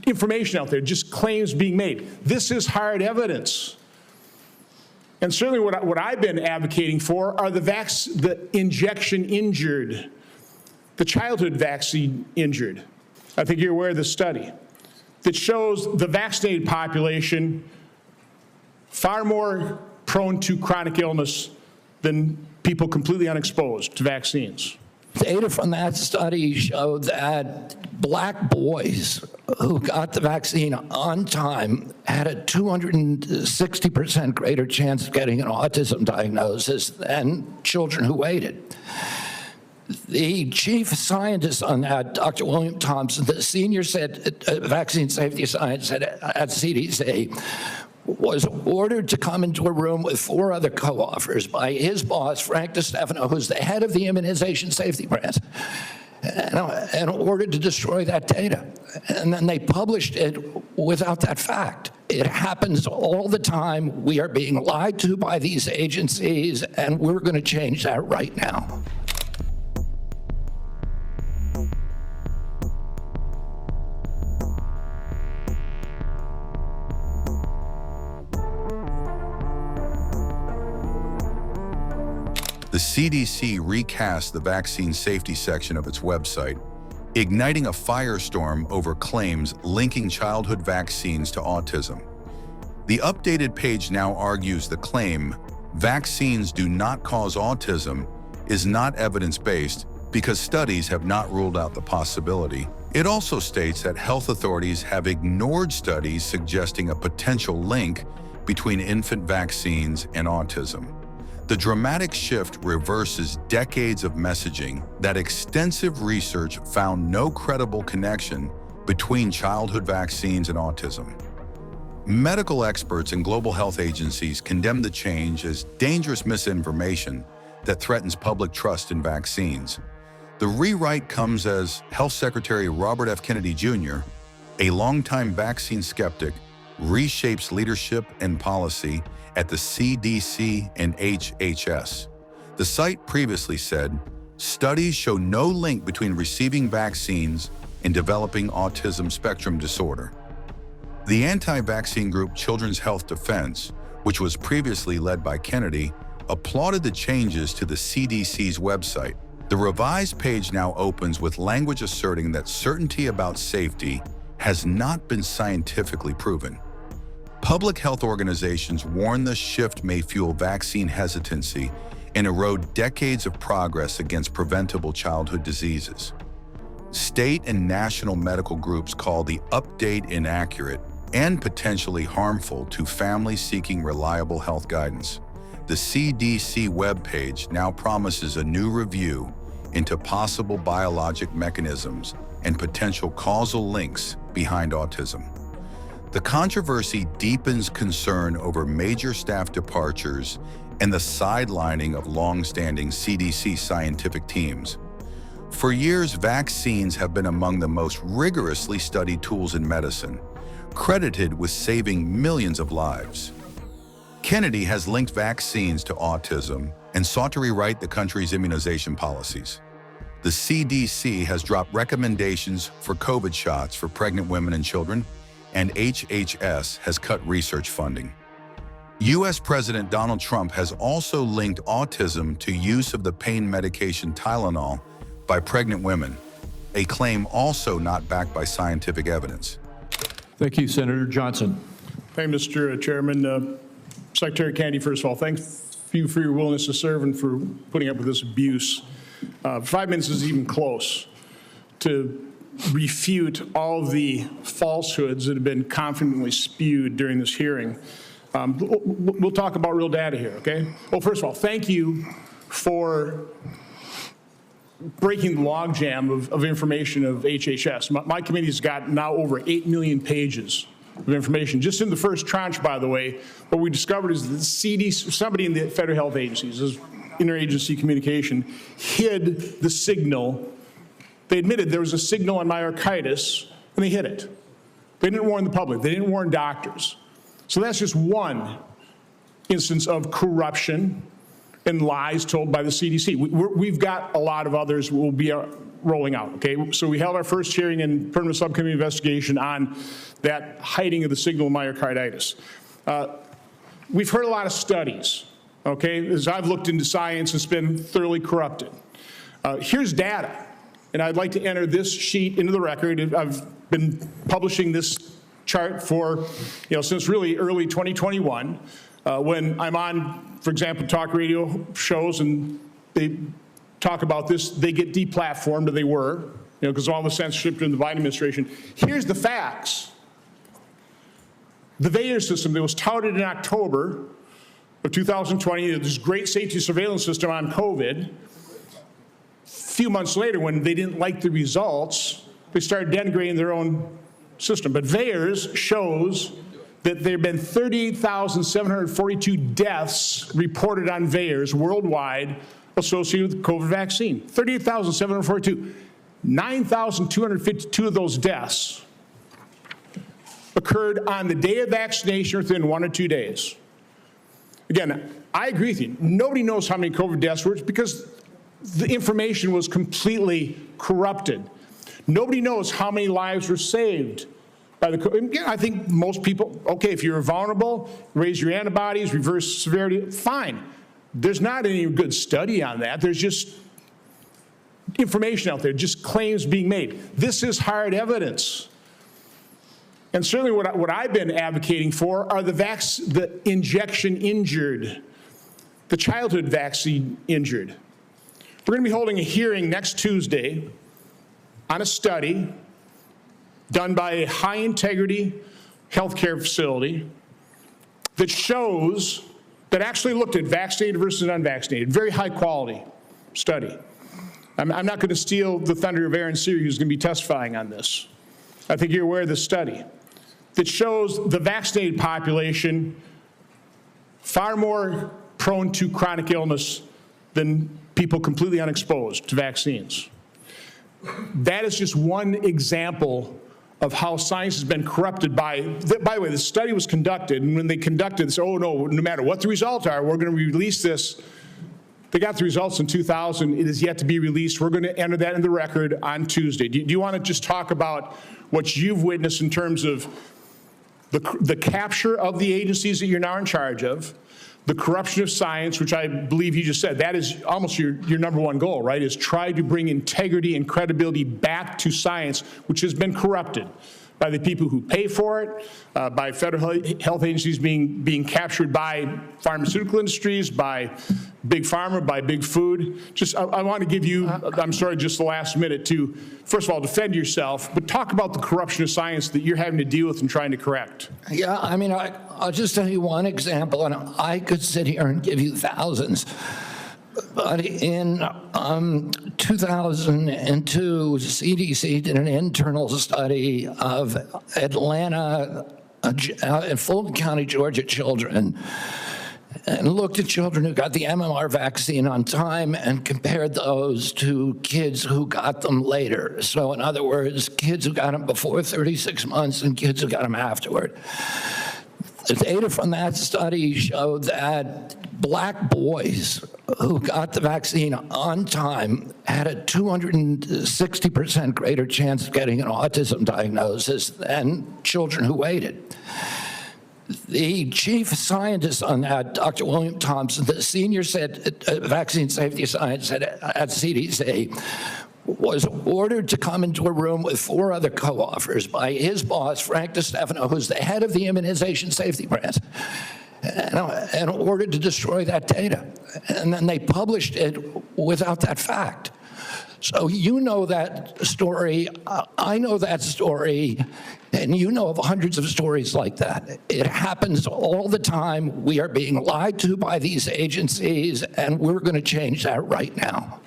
information out there, just claims being made. This is hard evidence. And certainly what I've been advocating for are the injection injured, the childhood vaccine injured. I think you're aware of the study that shows the vaccinated population far more prone to chronic illness than people completely unexposed to vaccines. Data from that study showed that black boys who got the vaccine on time had a 260% greater chance of getting an autism diagnosis than children who waited. The chief scientist on that, Dr. William Thompson, the senior vaccine safety scientist at CDC, was ordered to come into a room with 4 other co-authors by his boss, Frank DiStefano, who's the head of the immunization safety branch, and ordered to destroy that data. And then they published it without that fact. It happens all the time. We are being lied to by these agencies, and we're going to change that right now. The CDC recast the vaccine safety section of its website, igniting a firestorm over claims linking childhood vaccines to autism. The updated page now argues the claim, vaccines do not cause autism, is not evidence-based because studies have not ruled out the possibility. It also states that health authorities have ignored studies suggesting a potential link between infant vaccines and autism. The dramatic shift reverses decades of messaging that extensive research found no credible connection between childhood vaccines and autism. Medical experts and global health agencies condemn the change as dangerous misinformation that threatens public trust in vaccines. The rewrite comes as Health Secretary Robert F. Kennedy Jr., a longtime vaccine skeptic, reshapes leadership and policy at the CDC and HHS. The site previously said, studies show no link between receiving vaccines and developing autism spectrum disorder. The anti-vaccine group Children's Health Defense, which was previously led by Kennedy, applauded the changes to the CDC's website. The revised page now opens with language asserting that certainty about safety has not been scientifically proven. Public health organizations warn the shift may fuel vaccine hesitancy and erode decades of progress against preventable childhood diseases. State and national medical groups call the update inaccurate and potentially harmful to families seeking reliable health guidance. The CDC webpage now promises a new review into possible biologic mechanisms and potential causal links behind autism. The controversy deepens concern over major staff departures and the sidelining of long-standing CDC scientific teams. For years, vaccines have been among the most rigorously studied tools in medicine, credited with saving millions of lives. Kennedy has linked vaccines to autism and sought to rewrite the country's immunization policies. The CDC has dropped recommendations for COVID shots for pregnant women and children, and HHS has cut research funding. U.S. President Donald Trump has also linked autism to use of the pain medication Tylenol by pregnant women, a claim also not backed by scientific evidence. Thank you, Senator Johnson. Thank you, Mr. Chairman. Secretary Kennedy, first of all, thank you for your willingness to serve and for putting up with this abuse. 5 minutes is even close to refute all the falsehoods that have been confidently spewed during this hearing. We'll talk about real data here, okay? Well, first of all, thank you for breaking the logjam of information of HHS. My committee's got now over 8 million pages of information. Just in the first tranche, by the way, what we discovered is that the CDC, somebody in the federal health agencies, this interagency communication, hid the signal. They admitted there was a signal on myocarditis, and they hid it. They didn't warn the public. They didn't warn doctors. So that's just one instance of corruption, and lies told by the CDC. We've got a lot of others we'll be rolling out, okay? So we held our first hearing and permanent subcommittee investigation on that hiding of the signal myocarditis. We've heard a lot of studies, okay? As I've looked into science, it's been thoroughly corrupted. Here's data, and I'd like to enter this sheet into the record. I've been publishing this chart for, since really early 2021, when I'm on, for example, talk radio shows and they talk about this, they get deplatformed, or they were, because all the censorship during the Biden administration. Here's the facts. The VAERS system that was touted in October of 2020, this great safety surveillance system on COVID, a few months later, when they didn't like the results, they started denigrating their own system. But VAERS shows that there have been 38,742 deaths reported on VAERS worldwide associated with the COVID vaccine. 38,742. 9,252 of those deaths occurred on the day of vaccination within 1 or 2 days. Again, I agree with you. Nobody knows how many COVID deaths were because the information was completely corrupted. Nobody knows how many lives were saved by the COVID. I think most people, okay, if you're vulnerable, raise your antibodies, reverse severity, fine. There's not any good study on that. There's just information out there, just claims being made. This is hard evidence. And certainly what I've been advocating for are the injection injured, the childhood vaccine injured. We're going to be holding a hearing next Tuesday on a study done by a high-integrity healthcare facility that shows, that actually looked at vaccinated versus unvaccinated, very high-quality study. I'm not going to steal the thunder of Aaron Seary, who's going to be testifying on this. I think you're aware of this study that shows the vaccinated population far more prone to chronic illness than people completely unexposed to vaccines. That is just one example of how science has been corrupted by the way, the study was conducted, and when they conducted this, oh no, no matter what the results are, we're going to release this. They got the results in 2000. It is yet to be released. We're going to enter that in the record on Tuesday. Do you want to just talk about what you've witnessed in terms of the capture of the agencies that you're now in charge of, the corruption of science, which I believe you just said, that is almost your number one goal, right, is try to bring integrity and credibility back to science, which has been corrupted by the people who pay for it, by federal health agencies being captured by pharmaceutical industries, by big pharma, by big food. Just, I want to give you, I'm sorry, just the last minute to, first of all, defend yourself, but talk about the corruption of science that you're having to deal with and trying to correct. Yeah, I mean, I'll just tell you one example, and I could sit here and give you thousands. But in 2002, CDC did an internal study of Atlanta and Fulton County, Georgia children, and looked at children who got the MMR vaccine on time and compared those to kids who got them later. So in other words, kids who got them before 36 months and kids who got them afterward. The data from that study showed that black boys who got the vaccine on time had a 260% greater chance of getting an autism diagnosis than children who waited. The chief scientist on that, Dr. William Thompson, the senior vaccine safety scientist at CDC, was ordered to come into a room with 4 other co-authors by his boss, Frank DiStefano, who's the head of the immunization safety branch, and ordered to destroy that data. And then they published it without that fact. So you know that story, I know that story, and you know of hundreds of stories like that. It happens all the time. We are being lied to by these agencies, and we're going to change that right now.